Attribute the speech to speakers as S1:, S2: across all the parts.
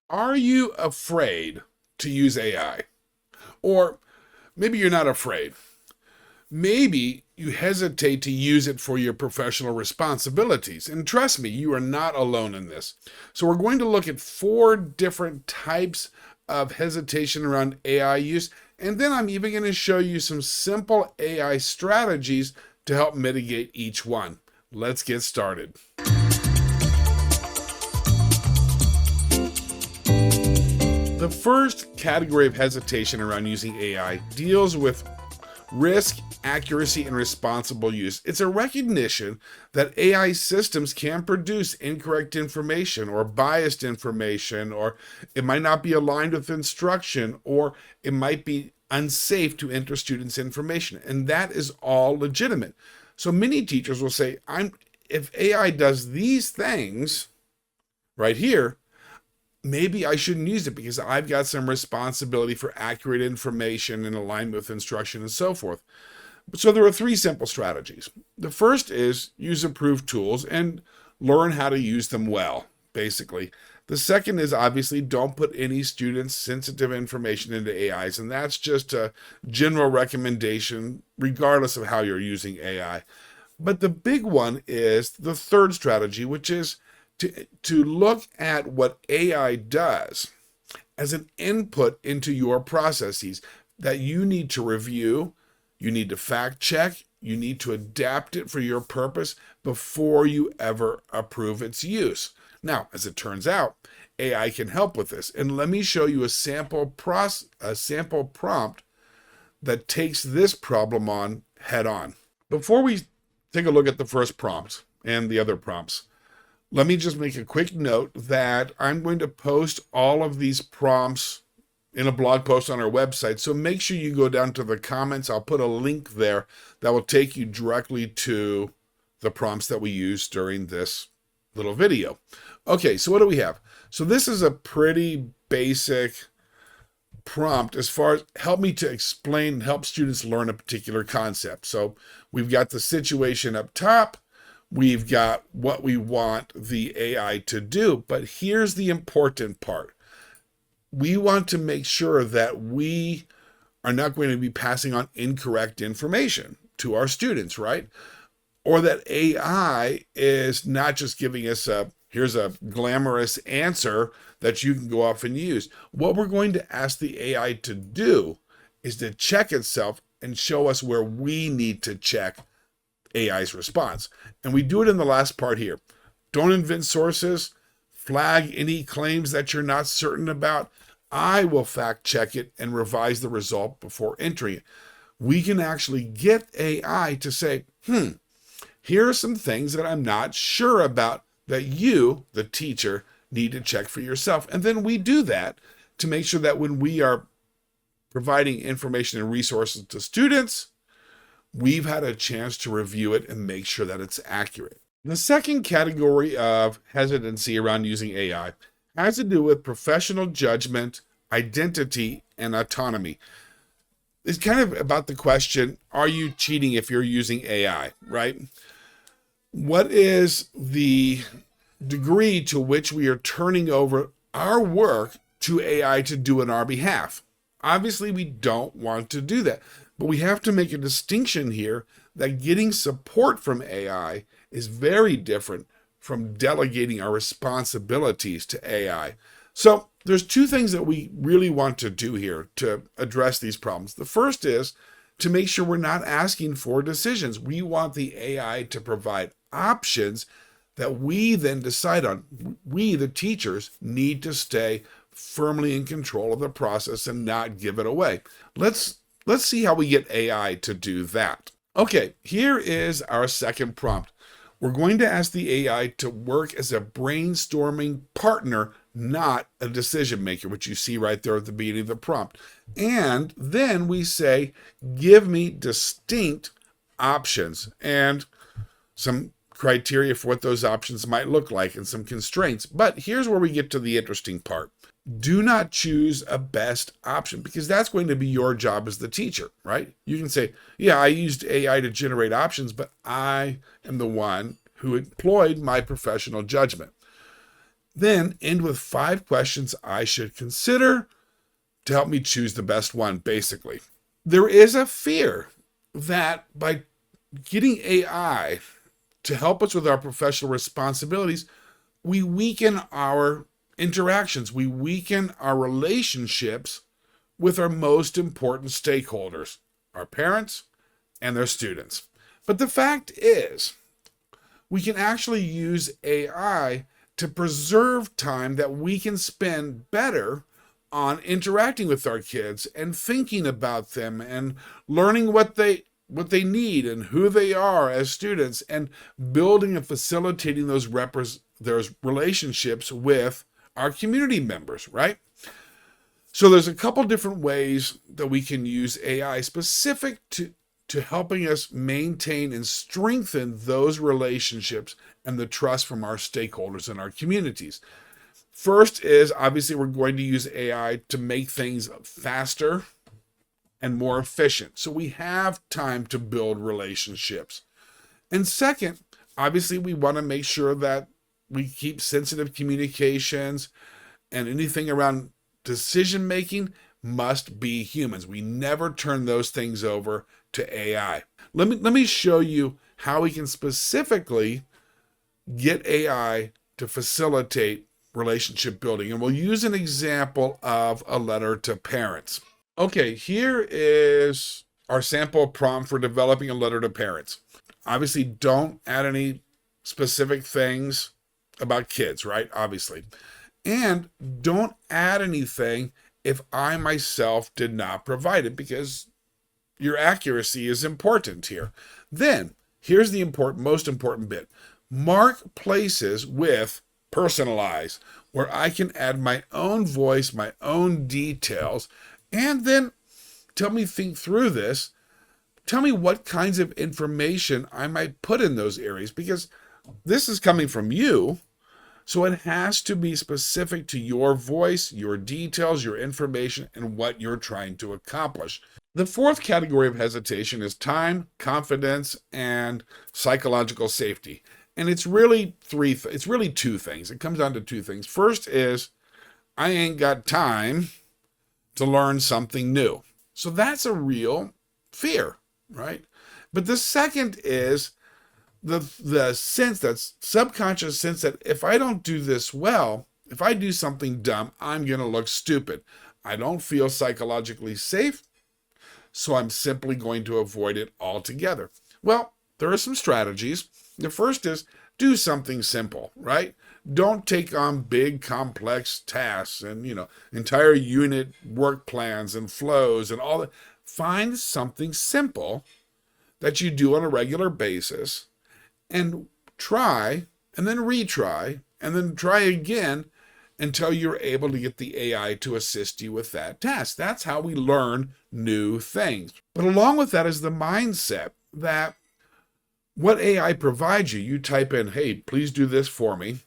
S1: Are you afraid to use AI? Or maybe you're not afraid. Maybe you hesitate to use it for your professional responsibilities. And trust me, you are not alone in this. So, we're going to look at 4 different types of hesitation around AI use. And then I'm even going to show you some simple AI strategies to help mitigate each one. Let's get started. The first category of hesitation around using AI deals with risk, accuracy, and responsible use. It's a recognition that AI systems can produce incorrect information or biased information, or it might not be aligned with instruction, or it might be unsafe to enter students' information. And that is all legitimate. So many teachers will say, if AI does these things right here, maybe I shouldn't use it because I've got some responsibility for accurate information in alignment with instruction and so forth. So there are 3 simple strategies. The first is use approved tools and learn how to use them well, basically. The second is obviously don't put any students' sensitive information into AIs, and that's just a general recommendation regardless of how you're using AI. But the big one is the third strategy, which is to look at what AI does as an input into your processes that you need to review, you need to fact check, you need to adapt it for your purpose before you ever approve its use. Now, as it turns out, AI can help with this. And let me show you a sample prompt that takes this problem on head on. Before we take a look at the first prompt and the other prompts, let me just make a quick note that I'm going to post all of these prompts in a blog post on our website. So make sure you go down to the comments. I'll put a link there that will take you directly to the prompts that we used during this little video. Okay, so what do we have? So this is a pretty basic prompt as far as help me to explain and help students learn a particular concept. So we've got the situation up top. We've got what we want the AI to do, but here's the important part. We want to make sure that we are not going to be passing on incorrect information to our students, right? Or that AI is not just giving us here's a glamorous answer that you can go off and use. What we're going to ask the AI to do is to check itself and show us where we need to check AI's response. And we do it in the last part here. Don't invent sources. Flag any claims that you're not certain about. I will fact check it and revise the result before entering it. We can actually get AI to say, here are some things that I'm not sure about that you, the teacher, need to check for yourself. And then we do that to make sure that when we are providing information and resources to students, we've had a chance to review it and make sure that it's accurate. The second category of hesitancy around using AI has to do with professional judgment, identity, and autonomy. It's kind of about the question, are you cheating if you're using AI, right? What is the degree to which we are turning over our work to AI to do on our behalf? Obviously, we don't want to do that. But we have to make a distinction here that getting support from AI is very different from delegating our responsibilities to AI. So there's 2 things that we really want to do here to address these problems. The first is to make sure we're not asking for decisions. We want the AI to provide options that we then decide on. We, the teachers, need to stay firmly in control of the process and not give it away. Let's see how we get AI to do that. Okay, here is our second prompt. We're going to ask the AI to work as a brainstorming partner, not a decision maker, which you see right there at the beginning of the prompt. And then we say, give me distinct options and some criteria for what those options might look like and some constraints. But here's where we get to the interesting part. Do not choose a best option because that's going to be your job as the teacher, right? You can say, yeah, I used AI to generate options, but I am the one who employed my professional judgment. Then end with 5 questions I should consider to help me choose the best one, basically. There is a fear that by getting AI to help us with our professional responsibilities, we weaken our interactions, we weaken our relationships with our most important stakeholders, our parents and their students. But the fact is, we can actually use AI to preserve time that we can spend better on interacting with our kids and thinking about them and learning what they need and who they are as students, and building and facilitating those relationships with our community members, right? So there's a couple different ways that we can use AI specific to helping us maintain and strengthen those relationships and the trust from our stakeholders in our communities. First is, obviously, we're going to use AI to make things faster and more efficient, so we have time to build relationships. And second, obviously, we want to make sure that we keep sensitive communications, and anything around decision making must be humans. We never turn those things over to AI. Let me show you how we can specifically get AI to facilitate relationship building. And we'll use an example of a letter to parents. Okay, here is our sample prompt for developing a letter to parents. Obviously, don't add any specific things about kids, right? Obviously. And don't add anything if I myself did not provide it, because your accuracy is important here. Then, here's the most important bit. Mark places with personalize, where I can add my own voice, my own details, and then think through this. Tell me what kinds of information I might put in those areas, because this is coming from you. So it has to be specific to your voice, your details, your information, and what you're trying to accomplish. The fourth category of hesitation is time, confidence, and psychological safety. And it's really two things. It comes down to two things. First is, I ain't got time to learn something new. So that's a real fear, right? But the second is the sense, that subconscious sense that if I don't do this well, if I do something dumb, I'm going to look stupid. I don't feel psychologically safe, so I'm simply going to avoid it altogether. Well, there are some strategies. The first is, do something simple, right? Don't take on big, complex tasks and, entire unit work plans and flows and all that. Find something simple that you do on a regular basis, and try, and then retry, and then try again until you're able to get the AI to assist you with that task. That's how we learn new things. But along with that is the mindset that what AI provides you, you type in, hey, please do this for me,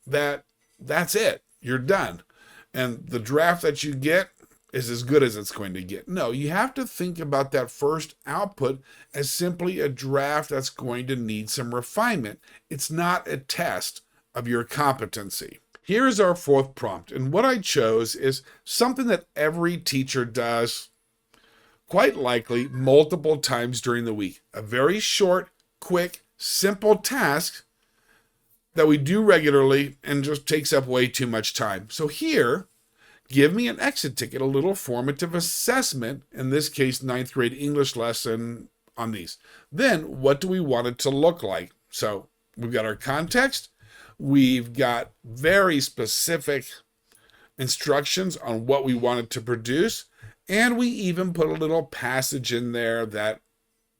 S1: that's it. You're done. And the draft that you get is as good as it's going to get. No, you have to think about that first output as simply a draft that's going to need some refinement. It's not a test of your competency. Here's our fourth prompt. And what I chose is something that every teacher does, quite likely multiple times during the week. A very short, quick, simple task that we do regularly and just takes up way too much time. So here, give me an exit ticket, a little formative assessment, in this case, 9th grade English lesson on these. Then, what do we want it to look like? So we've got our context. We've got very specific instructions on what we want it to produce. And we even put a little passage in there that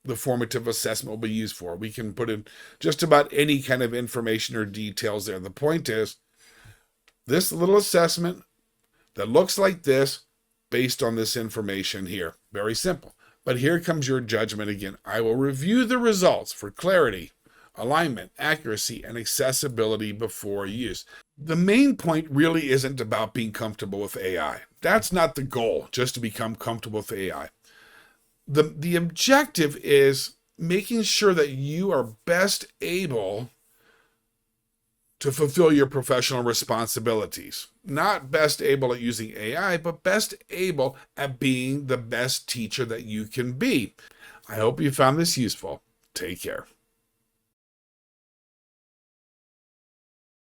S1: the formative assessment will be used for. We can put in just about any kind of information or details there. The point is, this little assessment that looks like this, based on this information here. Very simple. But here comes your judgment again. I will review the results for clarity, alignment, accuracy, and accessibility before use. The main point really isn't about being comfortable with AI. That's not the goal, just to become comfortable with AI. The objective is making sure that you are best able to fulfill your professional responsibilities. Not best able at using AI, but best able at being the best teacher that you can be. I hope you found this useful. Take care.